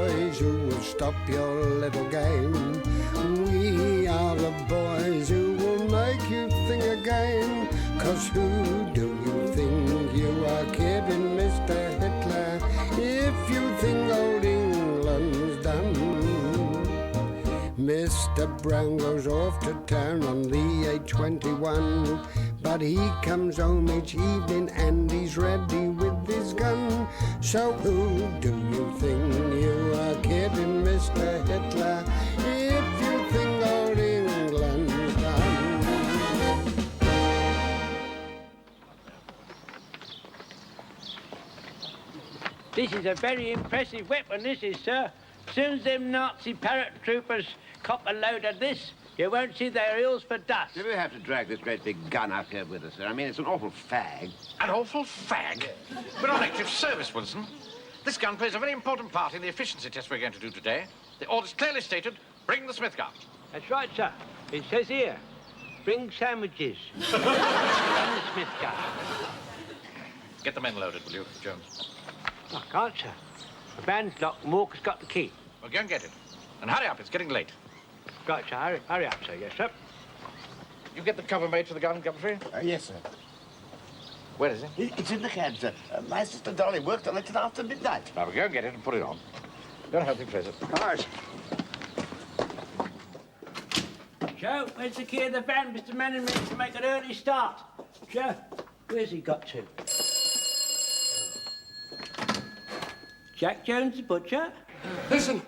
boys who will stop your little game. We are the boys who will make you think again. 'Cause who do you think you are kidding, Mr. Hitler, if you think old England's done? Mr. Brown goes off to town on the A21, but he comes home each evening and he's ready with his gun. So who do you think you are kidding, Mr. Hitler, if you think old England's done? This is a very impressive weapon, this is, sir. As soon as them Nazi paratroopers cop a load of this, you won't see their heels for dust. Do we have to drag this great big gun up here with us, sir? I mean, it's an awful fag. An awful fag? We're on active service, Wilson. This gun plays a very important part in the efficiency test we're going to do today. The order's clearly stated, bring the Smith gun. That's right, sir. It says here, bring sandwiches. And the Smith gun. Get the men loaded, will you, Jones? I can't, sir. The van's locked and Walker's got the key. Well, go and get it. And hurry up, it's getting late. Right, sir. Hurry up, sir. Yes, sir. You get the cover made for the gun, Gumtree? Yes, sir. Where is it? It's in the cab, sir. My sister Dolly worked on it till after midnight. Now, we'll go and get it and put it on. Go and help me place it. All right. Joe, where's the key of the van Mr. Manning meant to make an early start? Joe, where's he got to? Jack Jones, the butcher? Listen,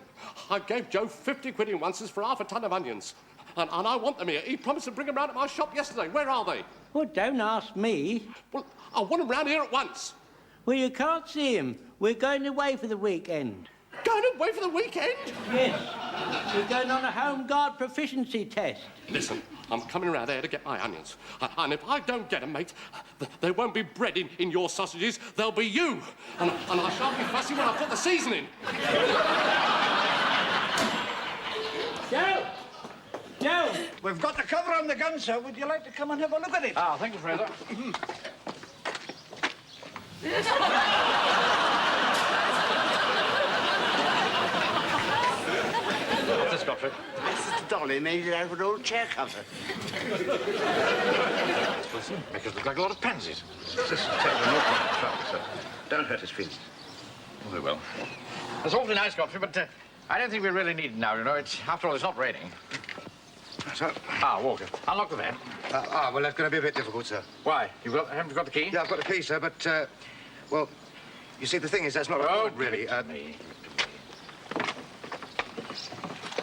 I gave Joe 50 quid in onces for half a ton of onions. And I want them here. He promised to bring them round at my shop yesterday. Where are they? Well, don't ask me. Well, I want them round here at once. Well, you can't see him. We're going away for the weekend. Going away for the weekend? Yes. We're going on a Home Guard proficiency test. Listen, I'm coming around there to get my onions. And if I don't get them, mate, there won't be bread in your sausages. There'll be you. And I shan't be fussy when I put the seasoning. Joe! Joe! We've got the cover on the gun, sir. Would you like to come and have a look at it? Ah, thank you, Fraser. What's this, Godfrey? My sister Dolly made it out of an old chair cover. Wilson, make us look like a lot of pansies. Sister's taking an awful lot of trouble, sir. Don't hurt his feelings. Oh, they will. That's awfully nice, Godfrey, but I don't think we really need it now, you know. After all, it's not raining. So, Walker, unlock the van. well, that's going to be a bit difficult, sir. Why? Haven't you got the key? Yeah, I've got the key, sir, but, well, you see, the thing is, that's not a really.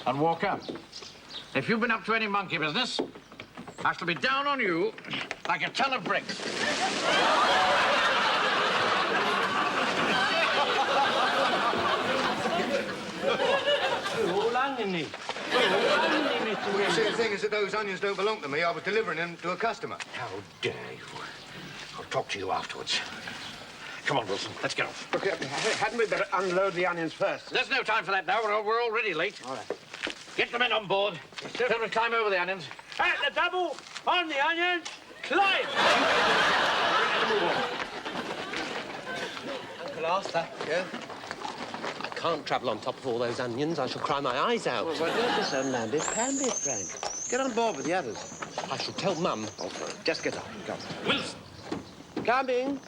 And Walker, if you've been up to any monkey business, I shall be down on you like a ton of bricks. All oniony. You see, the thing is that those onions don't belong to me. I was delivering them to a customer. How dare you? I'll talk to you afterwards. Come on, Wilson, let's get off. Look, hadn't we better unload the onions first? There's no time for that now. We're already late. All right. Get the men on board. Tell them to climb over the onions. At the double, on the onions, climb! Uncle Arthur. Yeah? I can't travel on top of all those onions. I shall cry my eyes out. Well, don't be so landed. Can be, Frank. Get on board with the others. I shall tell Mum. Oh, sorry. Just get up. Come. Wilson! Coming.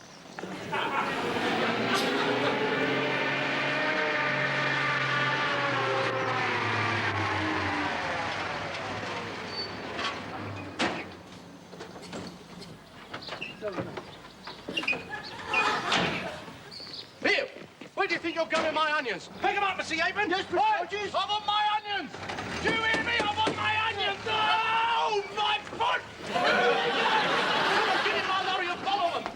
Here! Where do you think you're going, my onions? Pick them up, Mr. Yapen! Yes, Mr. Hodges. I want my onions! Do you hear me? I want my onions! Oh, my foot! Get in my lorry and follow them!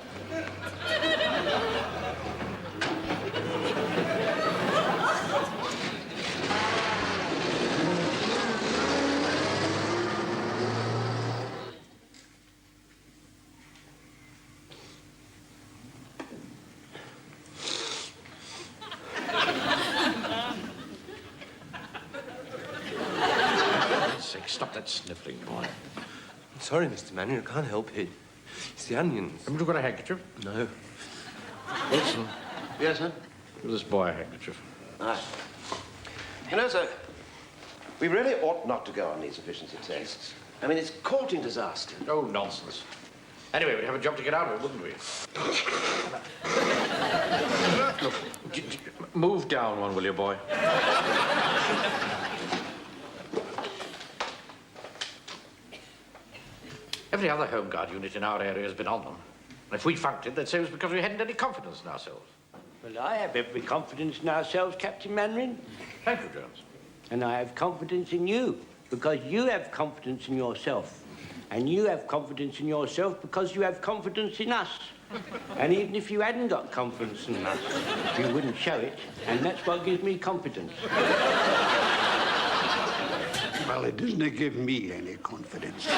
Stop that sniffling, boy. I'm sorry, Mr. Manning. I can't help it. It's the onions. Haven't you got a handkerchief? No. Wilson, Yes, sir? give this boy a handkerchief. Aye. You know, sir, we really ought not to go on these efficiency tests. I mean, it's courting disaster. Oh, nonsense. Anyway, we'd have a job to get out of it, wouldn't we? Look, move down one, will you, boy? Every other Home Guard unit in our area has been on them. And if we funked it, they'd say it was because we hadn't any confidence in ourselves. Well, I have every confidence in ourselves, Captain Mainwaring. Thank you, Jones. And I have confidence in you, because you have confidence in yourself. And you have confidence in yourself because you have confidence in us. And even if you hadn't got confidence in us, you wouldn't show it. And that's what gives me confidence. Well, it doesn't give me any confidence.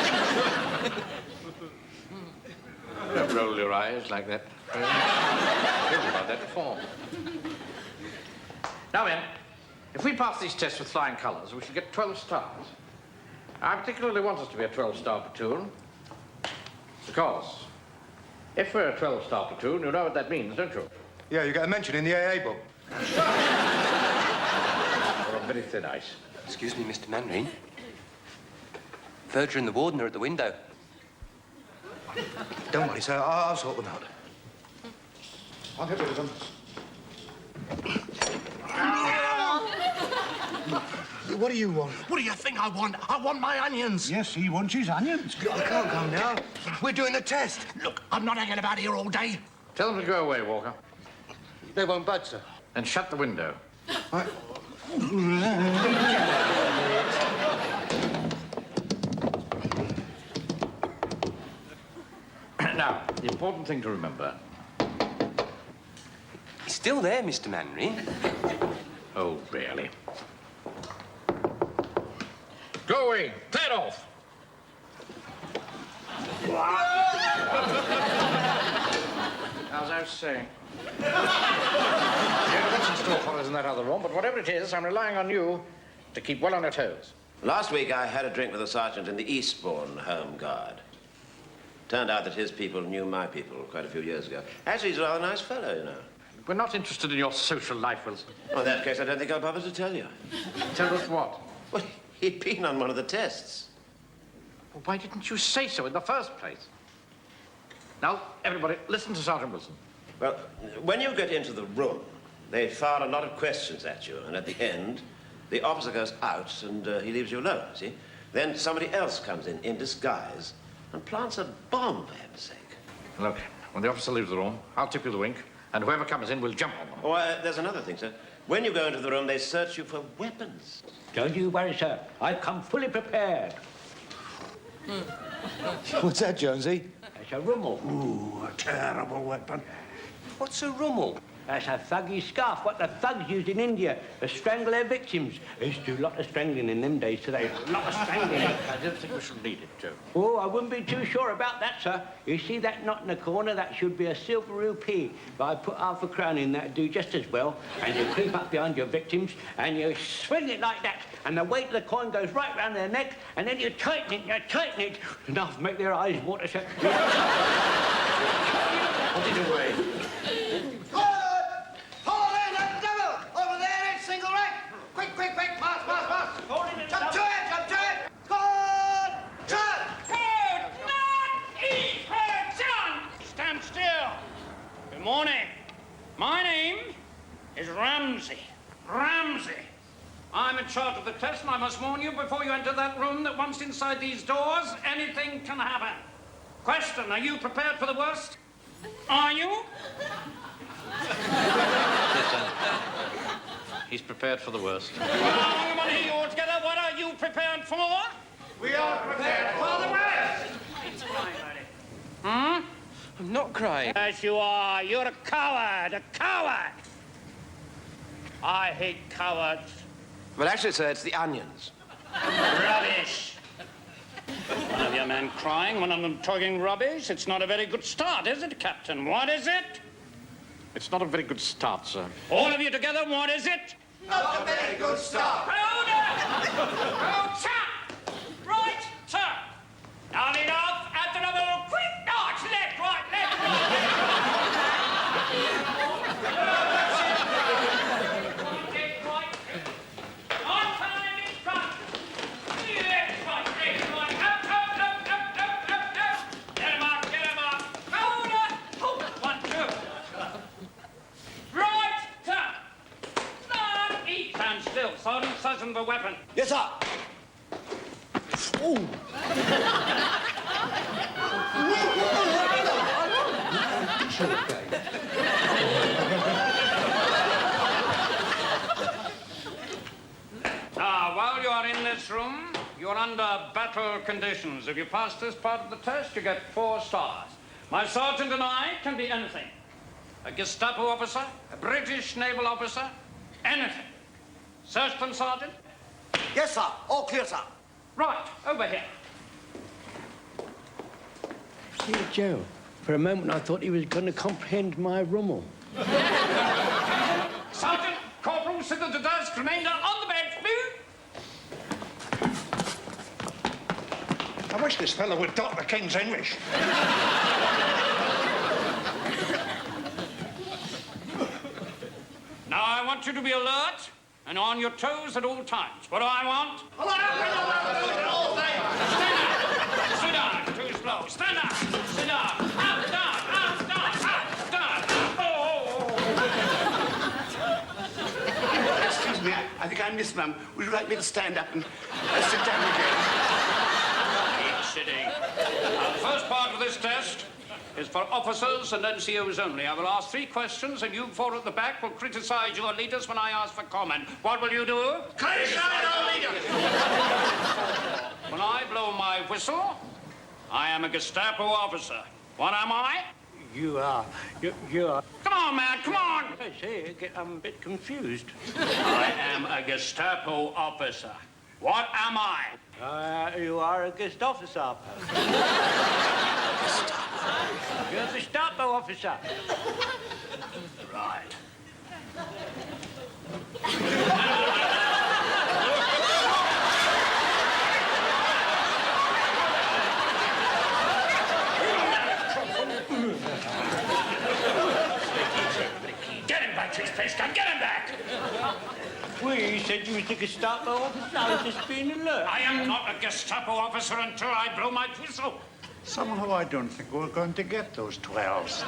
Don't roll your eyes like that. I've told you about that before. Now, men, if we pass these tests with flying colours, we should get 12 stars. I particularly want us to be a 12-star platoon. Because if we're a 12-star platoon, you know what that means, don't you? Yeah, you get a mention in the AA book. We're on very thin ice. Excuse me, Mr. Mainwaring. Verger and the warden are at the window. Don't worry, sir. I'll sort them out. I'll get rid of them. What do you want? What do you think I want? I want my onions. Yes, he wants his onions. I can't come now. We're doing the test. Look, I'm not hanging about here all day. Tell them to go away, Walker. They won't budge, sir. And shut the window. Now, the important thing to remember... He's still there, Mr. Mainwaring. Oh, really? Go away. Clear it off. As I was saying. That's in store for us in that other room, but whatever it is, I'm relying on you to keep well on your toes. Last week, I had a drink with a sergeant in the Eastbourne Home Guard. Turned out that his people knew my people quite a few years ago. Actually, he's a rather nice fellow, you know. We're not interested in your social life, Wilson. Well, in that case, I don't think I'll bother to tell you. Tell us what? Well, he'd been on one of the tests. Well, why didn't you say so in the first place? Now, everybody, listen to Sergeant Wilson. Well, when you get into the room, they fire a lot of questions at you, and at the end, the officer goes out and he leaves you alone, see? Then somebody else comes in disguise, and plants a bomb, for heaven's sake. Look, when the officer leaves the room, I'll tip you the wink, and whoever comes in will jump on them. Oh, there's another thing, sir. When you go into the room, they search you for weapons. Don't you worry, sir. I've come fully prepared. What's that, Jonesy? That's a rummel. Ooh, a terrible weapon. What's a rummel? That's a thuggy scarf, what the thugs used in India to strangle their victims. They used to do a lot of strangling in them days today. A lot of strangling. I don't think we should need it, Joe. Oh, I wouldn't be too sure about that, sir. You see that knot in the corner? That should be a silver rupee. If I put half a crown in, that'd do just as well. And you creep up behind your victims, and you swing it like that, and the weight of the coin goes right round their neck, and then you tighten it, enough to make their eyes water, sir. Put it away. Jump to it! Stand still. Good morning. My name is Ramsey. Ramsey. I'm in charge of the test, and I must warn you before you enter that room that once inside these doors, anything can happen. Question, are you prepared for the worst? Are you? Yes, sir. He's prepared for the worst. Well, I want to hear you all together. What are you prepared for? We are prepared for the worst! Hmm? I'm not crying. Yes, you are. You're a coward. A coward. I hate cowards. Well, actually, sir, it's the onions. Rubbish. One of your men crying, one of them talking rubbish. It's not a very good start, is it, Captain? What is it? It's not a very good start, sir. All of you together, what is it? Not a very good start. Hold chap! Right, sir. Now lead off at the double quick march. Left, right, left, right. still. Sergeant, sergeant, the weapon. Yes, sir. Now, while you are in this room, you're under battle conditions. If you pass this part of the test, you get 4 stars. My sergeant and I can be anything. A Gestapo officer, a British naval officer, anything. Search them, Sergeant. Yes, sir. All clear, sir. Right, over here. See, Joe, for a moment I thought he was going to comprehend my rummel. Sergeant, Corporal, sit at the desk, remainder on the bench, please. I wish this fellow would talk the King's English. Now, I want you to be alert and on your toes at all times. What do I want? Stand down. Sit down. Too slow. Stand up. Sit down. Up, down, up, down, up, down. Oh. Excuse me, I think I missed, ma'am. Would you like me to stand up and sit down again? Keep sitting. Now, the first part of this test is for officers and NCOs only. I will ask 3 questions, and you 4 at the back will criticize your leaders when I ask for comment. What will you do? Criticize our leaders! When I blow my whistle, I am a Gestapo officer. What am I? You are. Come on, man, come on! I say, I'm a bit confused. I am a Gestapo officer. What am I? You are a Gestapo officer. You're a Gestapo officer. Right. Get him back to his place, gun. Get him back! Well, you said you was the Gestapo officer. I was just being alert. I am not a Gestapo officer until I blow my whistle. Somehow I don't think we're going to get those 12s.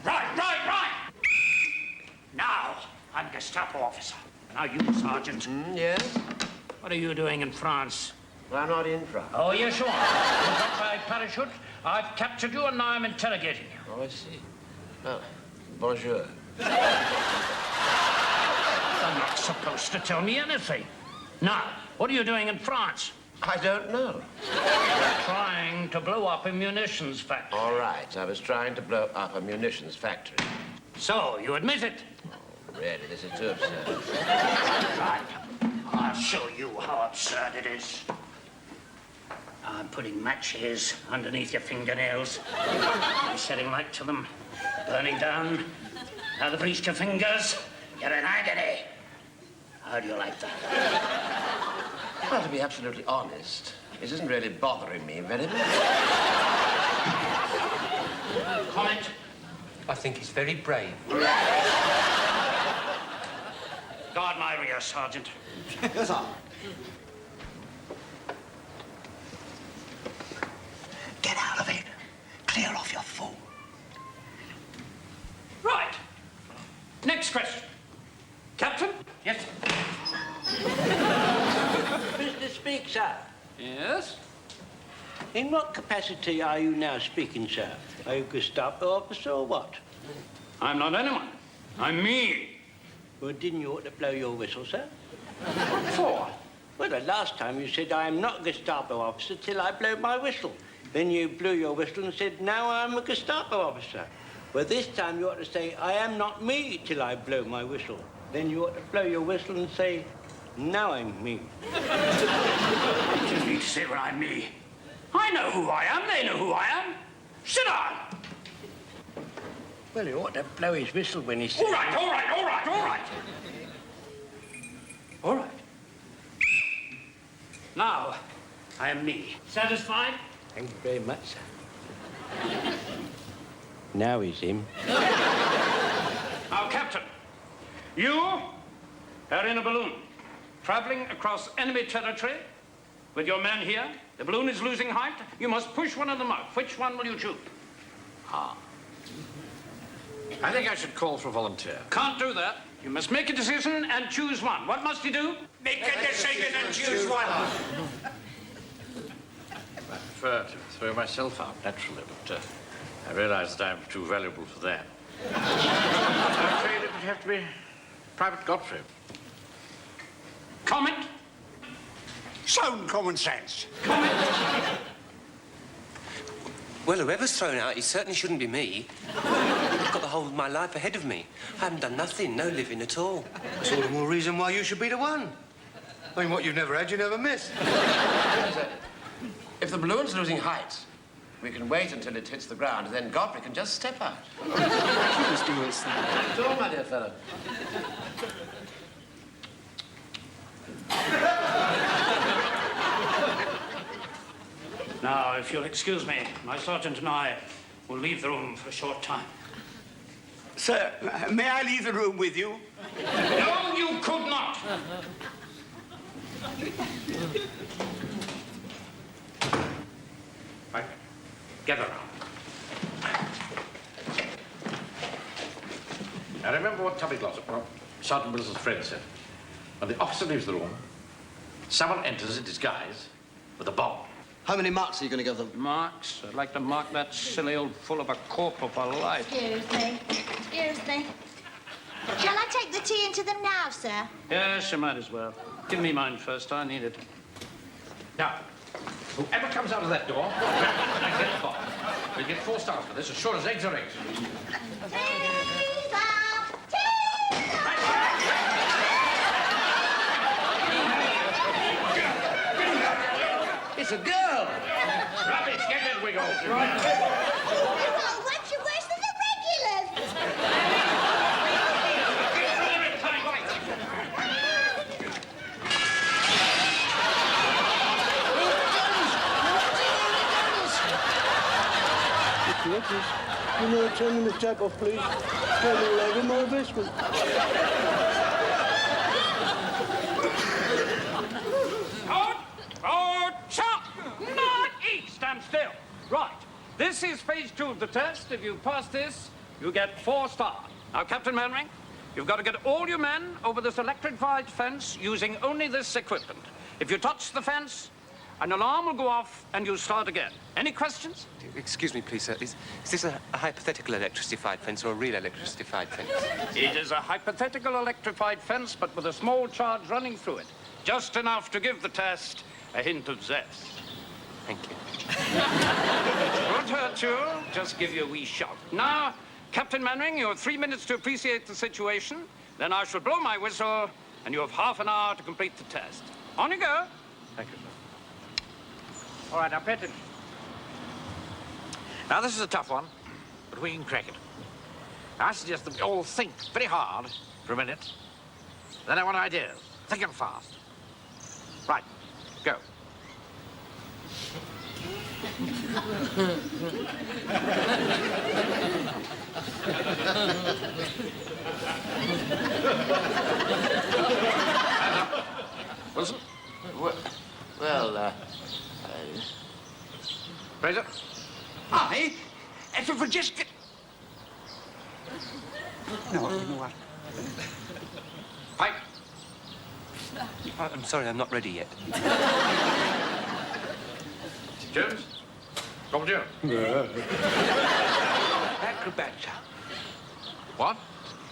Right! Now, I'm Gestapo officer. Now you, Sergeant. Yes? What are you doing in France? I'm not in France. Oh, yes, you are. You got my parachute. I've captured you, and now I'm interrogating you. Oh, I see. Oh, bonjour. You're not supposed to tell me anything. Now, what are you doing in France? I don't know. You're trying to blow up a munitions factory. All right, I was trying to blow up a munitions factory. So, you admit it? Really, this is too absurd. Right. I'll show you how absurd it is. I'm putting matches underneath your fingernails. I'm setting light to them, burning down. Now they've reached your fingers. You're in agony. How do you like that? Well, to be absolutely honest, it isn't really bothering me very much. Comment? I think he's very brave. Guard my rear, Sergeant. Yes, sir. Get out of it. Clear off your foot. Right. Next question. Captain? Yes. Mr. Speak, sir. Yes? In what capacity are you now speaking, sir? Are you Gestapo officer or what? I'm not anyone. I'm me. Well, didn't you ought to blow your whistle, sir? What for? Well, the last time you said, I am not a Gestapo officer till I blow my whistle. Then you blew your whistle and said, now I'm a Gestapo officer. Well, this time you ought to say, I am not me till I blow my whistle. Then you ought to blow your whistle and say, now I'm me. What do you mean to say when I'm me? I know who I am. They know who I am. Sit down. Well, he ought to blow his whistle when he says... All right. All right. Now, I am me. Satisfied? Thank you very much, sir. Now he's him. Now, Captain, you are in a balloon, traveling across enemy territory with your men here. The balloon is losing height. You must push one of them out. Which one will you choose? I think I should call for a volunteer. Can't do that. You must make a decision and choose one. What must you do? Make a decision and choose one. I prefer to throw myself out, naturally, but I realise that I'm too valuable for that. I'm afraid it would have to be Private Godfrey. Comment? Sound common sense. Well, whoever's thrown out, it certainly shouldn't be me. I've got the whole of my life ahead of me. I haven't done nothing, no living at all. That's all the more reason why you should be the one. I mean, what you've never had, you never miss. If the balloon's losing height, we can wait until it hits the ground, and then Godfrey can just step out. Mr. Wilson. It's all, my dear fellow. Now, if you'll excuse me, my sergeant and I will leave the room for a short time. Sir, may I leave the room with you? No, you could not. Right. Gather round. Now, remember what Tommy Glossop, well, Sergeant Wilson's friend, said. When the officer leaves the room, someone enters in disguise with a bomb. How many marks are you going to give them? Marks? I'd like to mark that silly old fool of a corporal for life. Excuse me. Excuse me. Shall I take the tea into them now, sir? Yes, you might as well. Give me mine first. I need it. Now, whoever comes out of that door and gets bomb, will get 4 stars for this, as sure as eggs are eggs. It's a girl! Rubbish, get that wig off. Oh, much worse than the regulars. You know, turn the tap off, please. Turn all over my investment. Stand still. Right. This is phase 2 of the test. If you pass this, you get 4 stars. Now, Captain Manring, you've got to get all your men over this electrified fence using only this equipment. If you touch the fence, an alarm will go off and you'll start again. Any questions? Excuse me, please, sir. Is this a hypothetical electrified fence or a real electrified fence? It is a hypothetical electrified fence, but with a small charge running through it. Just enough to give the test a hint of zest. Thank you. Won't hurt you. Just give you a wee shock. Now, Captain Manring, you have 3 minutes to appreciate the situation. Then I shall blow my whistle, and you have half an hour to complete the test. On you go. Thank you, sir. All right, now, pay attention. Now, this is a tough one, but we can crack it. I suggest that we all think very hard for a minute. Then I want ideas. Think and fast. Right, go. Wilson? Well, Fraser? Aye? If we would just get... No, you know what? Pike? I'm sorry, I'm not ready yet. Jones? Commandeer? Acrobat, sir. What?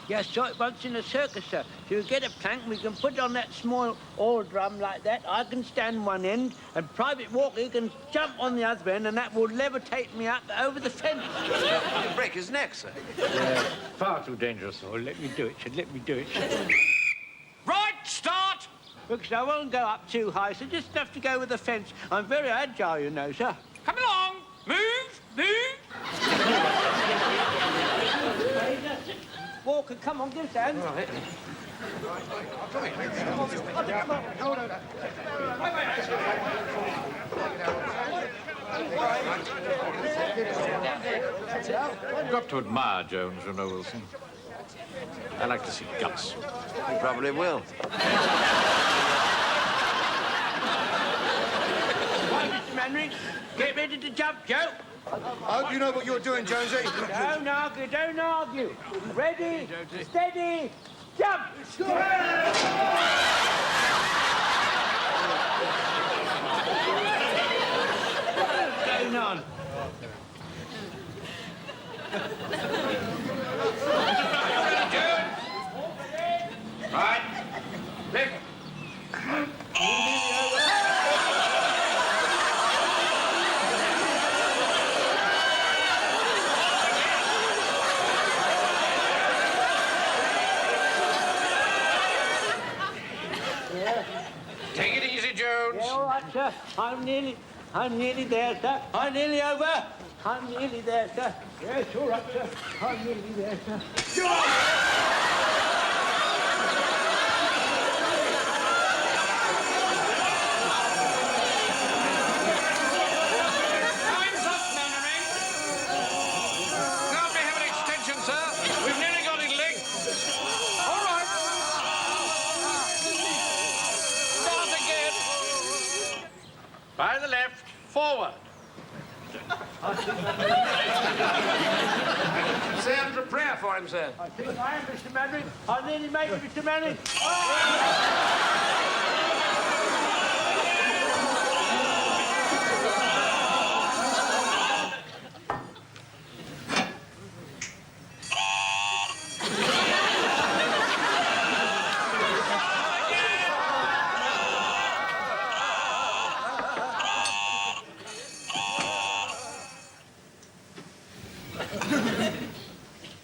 Yes, sir, it runs in a circus, sir. So you get a plank, we can put on that small oil drum like that. I can stand one end, and Private Walker can jump on the other end, and that will levitate me up over the fence. he'll break his neck, sir. Far too dangerous. Oh, let me do it, sir, let me do it, sir. Right, start! Because I won't go up too high, so just enough to go with the fence. I'm very agile, you know, sir. Come along. Move, move. Walker, come on, give us a hand. All right. You've got to admire Jones, you know, Wilson. I like to see guts. He probably will. Right, Mr. Manring, get ready to jump, Joe. I hope you know what you're doing, Jonesy. Don't argue, don't argue. Ready, steady, jump! What's going on? Right. Lift. Take it easy, Jones. Yeah, all right, sir. I'm nearly there, sir. I'm nearly over. I'm nearly there, sir. Yes, all right, sir. I'm nearly there, sir. Time's up, Mannering. Can't we have an extension, sir? We've nearly got it linked. All right. Start again. By the left, forward. Say after a prayer for him, sir. I think I am, Mr. Mannering. I nearly made it, Mr. Mannering.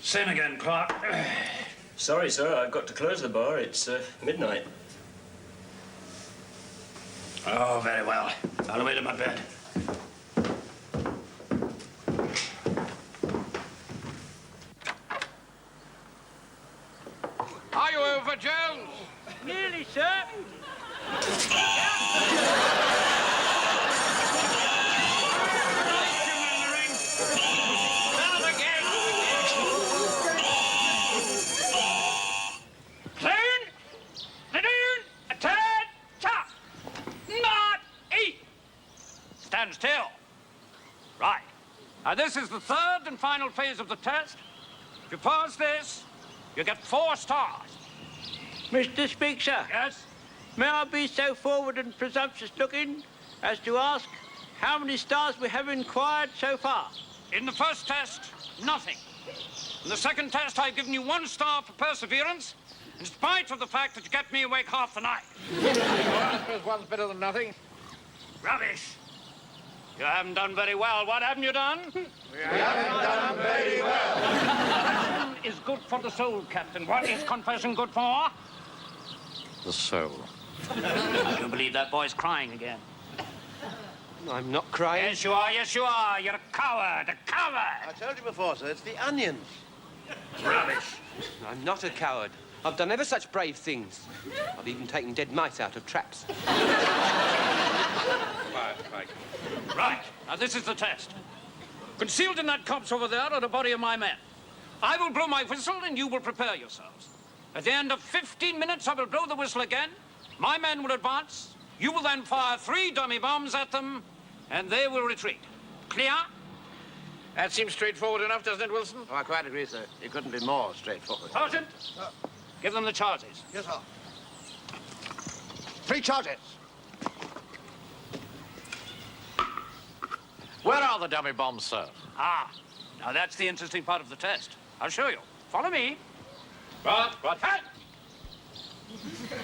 Same again, Clark. Sorry, sir, I've got to close the bar. It's midnight. Oh, very well. I'll away to my bed. Are you over, Jones? Nearly, sir. Start again. Clean, down, a turn, chop. Not eat. Stand still. Right. Now, this is the third and final phase of the test. If you pass this, you get 4 stars. Mr. Speaker, Yes? may I be so forward and presumptuous looking as to ask how many stars we have inquired so far? In the first test, nothing. In the second test, I've given you 1 star for perseverance, in spite of the fact that you kept me awake half the night. I suppose one's better than nothing. Rubbish. You haven't done very well. What haven't you done? Confession is good for the soul, Captain. What is confession good for? The soul. I do believe that boy's crying again. I'm not crying. Yes, you are. Yes, you are. You're a coward. A coward. I told you before, sir, it's the onions. Rubbish. I'm not a coward. I've done ever such brave things. I've even taken dead mice out of traps. Right. Now, this is the test. Concealed in that copse over there are the body of my men. I will blow my whistle, and you will prepare yourselves. At the end of 15 minutes, I will blow the whistle again. My men will advance. You will then fire 3 dummy bombs at them, and they will retreat. Clear? That seems straightforward enough, doesn't it, Wilson? Oh, I quite agree, sir. It couldn't be more straightforward. Sergeant, give them the charges. Yes, sir. 3 charges. Where are the dummy bombs, sir? Ah, now that's the interesting part of the test. I'll show you. Follow me. Right. Hey!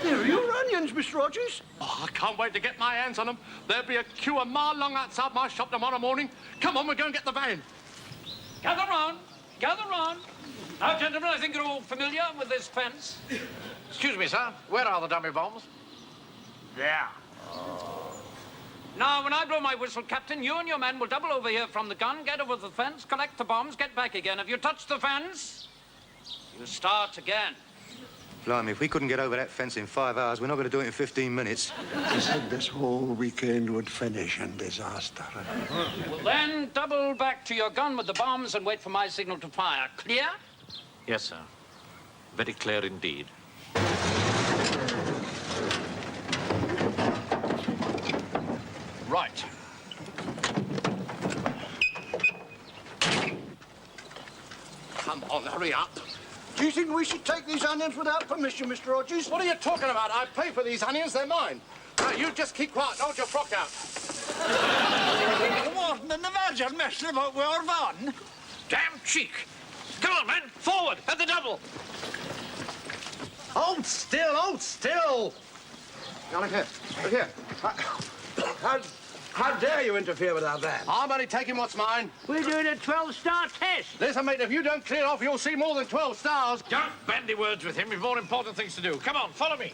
Here are your onions, Mr. Rogers. Oh, I can't wait to get my hands on them. There'll be a queue a mile long outside my shop tomorrow morning. Come on, we'll go and get the van. Gather round. Gather round. Now, gentlemen, I think you're all familiar with this fence. Excuse me, sir. Where are the dummy bombs? There. Now, when I blow my whistle, Captain, you and your men will double over here from the gun, get over the fence, collect the bombs, get back again. If you touch the fence, you start again. Blimey, if we couldn't get over that fence in 5 hours, we're not going to do it in 15 minutes. I said this whole weekend would finish in disaster. Well, then double back to your gun with the bombs and wait for my signal to fire. Clear? Yes, sir. Very clear indeed. Right. on, hurry up. Do you think we should take these onions without permission, Mr. Rogers? What are you talking about? I pay for these onions, they're mine. Now, you just keep quiet, hold your frock out. Warden and the Major messing about with our van. Damn cheek. Come on, men. Forward. At the double. Hold still, hold still. Now, look here. How dare you interfere with our van? I'm only taking what's mine. We're doing a 12-star test. Listen, mate, if you don't clear off, you'll see more than 12 stars. Don't bandy words with him. We've more important things to do. Come on, follow me.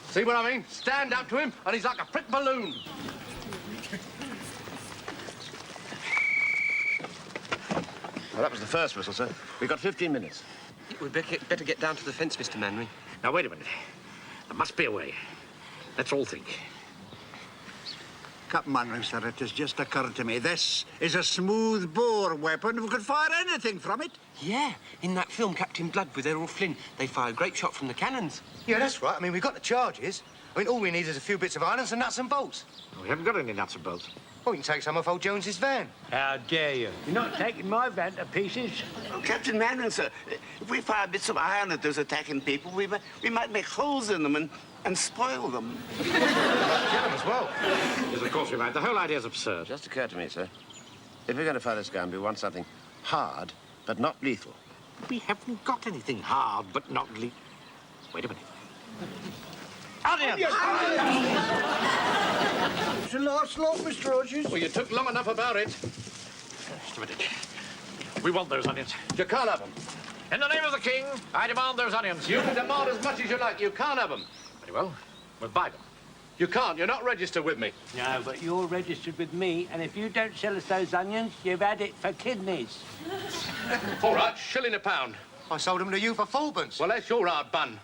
See what I mean? Stand up to him, and he's like a prick balloon. Well, that was the first whistle, sir. We've got 15 minutes. We'd better get down to the fence, Mr. Manring. Now, wait a minute. There must be a way. Let's all think. Captain Manring, sir, it has just occurred to me. This is a smooth bore weapon. We could fire anything from it. Yeah, in that film, Captain Blood with Errol Flynn, they fire a grape shot from the cannons. Yeah, that's right. I mean, we've got the charges. I mean, all we need is a few bits of iron and some nuts and bolts. We haven't got any nuts and bolts. Well, we can take some off old Jones's van. How dare you? You're not taking my van to pieces. Oh, Captain Manring, sir, if we fire bits of iron at those attacking people, we might make holes in them and spoil them. Kill them as well. Yes, of course we might. The whole idea's absurd. Just occurred to me, sir. If we're going to fire this gun, we want something hard, but not lethal. We haven't got anything hard, but not lethal. Wait a minute. Onions! It's a last lot, Mr. Rogers. Well, you took long enough about it. Just a minute. We want those onions. You can't have them. In the name of the king, I demand those onions. You can demand as much as you like. You can't have them. Very well. We'll buy them. You can't. You're not registered with me. No, but you're registered with me, and if you don't sell us those onions, you've had it for kidneys. All right, shilling a pound. I sold them to you for fourpence. Well, that's your right bun.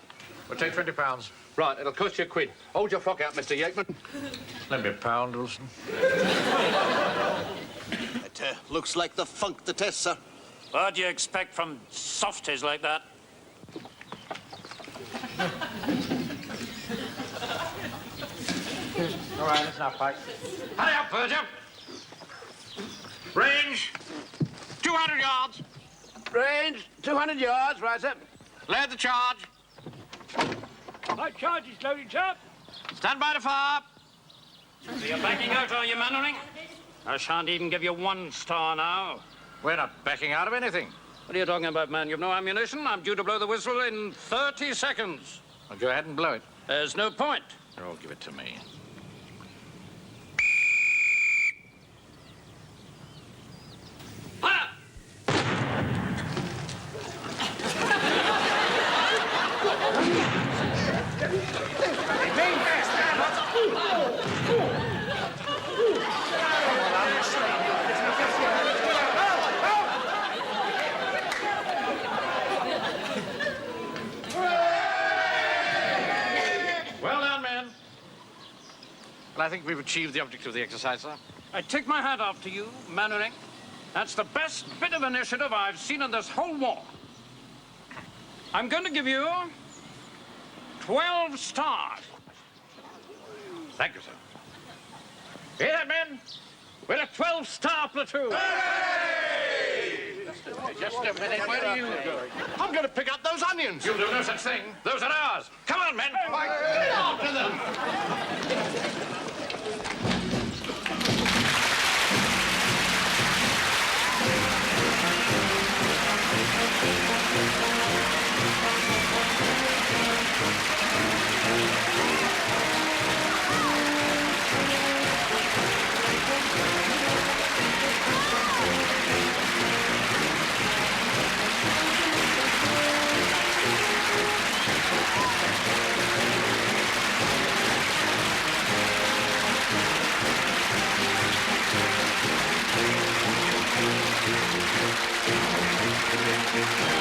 We'll take £20. Right, it'll cost you a quid. Hold your frock out, Mr. Yakeman. Lend me a pound, Wilson. It looks like the funk the test, sir. What do you expect from softies like that? All right, that's enough, Pike. Hurry up, Virgil. Range, 200 yards. Range, 200 yards, right, sir. Load the charge. My charge is loaded, sir. Stand by to fire. So you're backing out, are you, Mannering? I shan't even give you 1 star now. We're not backing out of anything. What are you talking about, man? You've no ammunition. I'm due to blow the whistle in 30 seconds. Well, go ahead and blow it. There's no point. Or give it to me. Fire! Well done, men. Well, I think we've achieved the object of the exercise, sir. I take my hat off to you, Mannering. That's the best bit of initiative I've seen in this whole war. I'm going to give you 12 stars. Thank you, sir. Hear that, men? We're a 12-star platoon. Hey! Just a minute. Where are you going? I'm going to pick up those onions. You'll do no such thing. Those are ours. Come on, men. Get after them. Thank you.